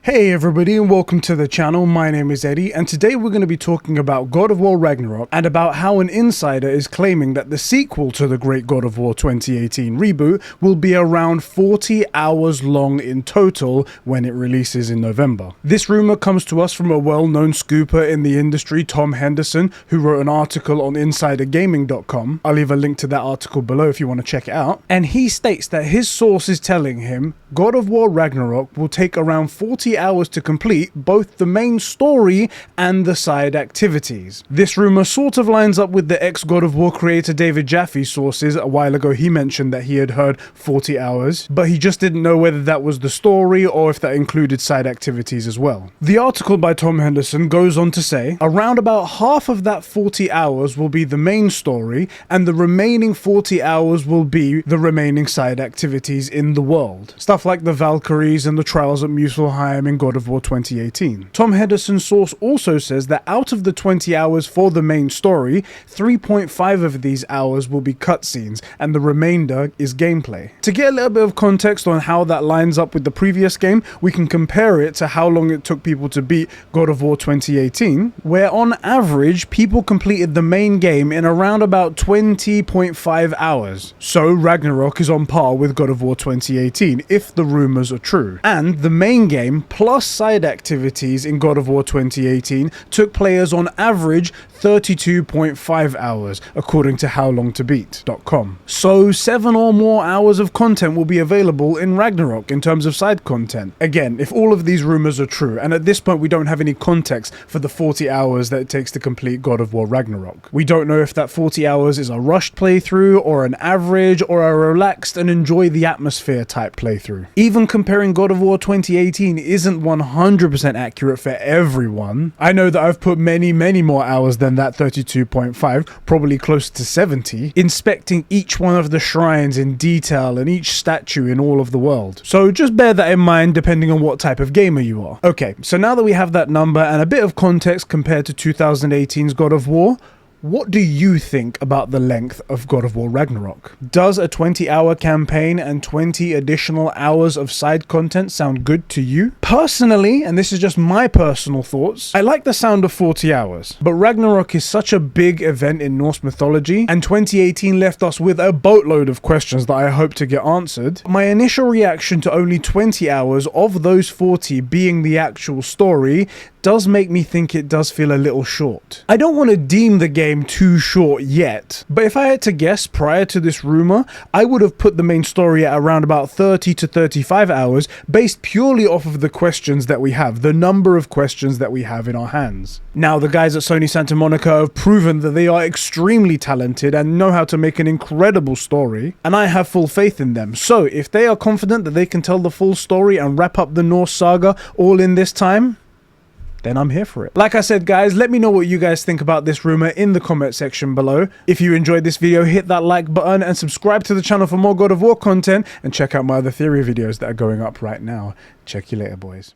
Hey everybody and welcome to the channel. My name is Eddie and today we're going to be talking about God of War Ragnarok and about how an insider is claiming that the sequel to the great God of War 2018 reboot will be around 40 hours long in total when it releases in November. This rumor comes to us from a well-known scooper in the industry, Tom Henderson, who wrote an article on insidergaming.com. I'll leave a link to that article below if you want to check it out. And he states that his source is telling him God of War Ragnarok will take around 40 hours to complete both the main story and the side activities. This rumor sort of lines up with the ex-God of War creator David Jaffe's sources. A while ago he mentioned that he had heard 40 hours, but he just didn't know whether that was the story or if that included side activities as well. The article by Tom Henderson goes on to say, around about half of that 40 hours will be the main story and the remaining 40 hours will be the remaining side activities in the world. Stuff like the Valkyries and the Trials at Muspelheim in God of War 2018. Tom Henderson's source also says that out of the 20 hours for the main story, 3.5 of these hours will be cutscenes and the remainder is gameplay. To get a little bit of context on how that lines up with the previous game, we can compare it to how long it took people to beat God of War 2018, where on average people completed the main game in around about 20.5 hours. So Ragnarok is on par with God of War 2018 if the rumors are true. And the main game plus side activities in God of War 2018 took players on average 32.5 hours, according to howlongtobeat.com. So 7 or more hours of content will be available in Ragnarok in terms of side content. Again, if all of these rumors are true, and at this point we don't have any context for the 40 hours that it takes to complete God of War Ragnarok. We don't know if that 40 hours is a rushed playthrough or an average or a relaxed and enjoy the atmosphere type playthrough. Even comparing God of War 2018 isn't 100% accurate for everyone. I know that I've put many more hours than that 32.5, probably close to 70, inspecting each one of the shrines in detail and each statue in all of the world. So just bear that in mind depending on what type of gamer you are. Okay, so now that we have that number and a bit of context compared to 2018's God of War, what do you think about the length of God of War Ragnarok? Does a 20-hour campaign and 20 additional hours of side content sound good to you? Personally, and this is just my personal thoughts, I like the sound of 40 hours, but Ragnarok is such a big event in Norse mythology, and 2018 left us with a boatload of questions that I hope to get answered. My initial reaction to only 20 hours of those 40 being the actual story does make me think it does feel a little short. I don't want to deem the game too short yet, but if I had to guess prior to this rumor, I would have put the main story at around about 30 to 35 hours based purely off of the questions that we have, the number of questions that we have in our hands. Now, the guys at Sony Santa Monica have proven that they are extremely talented and know how to make an incredible story, and I have full faith in them. So if they are confident that they can tell the full story and wrap up the Norse saga all in this time, then I'm here for it. Like I said, guys, let me know what you guys think about this rumor in the comment section below. If you enjoyed this video, hit that like button and subscribe to the channel for more God of War content, and check out my other theory videos that are going up right now. Check you later, boys.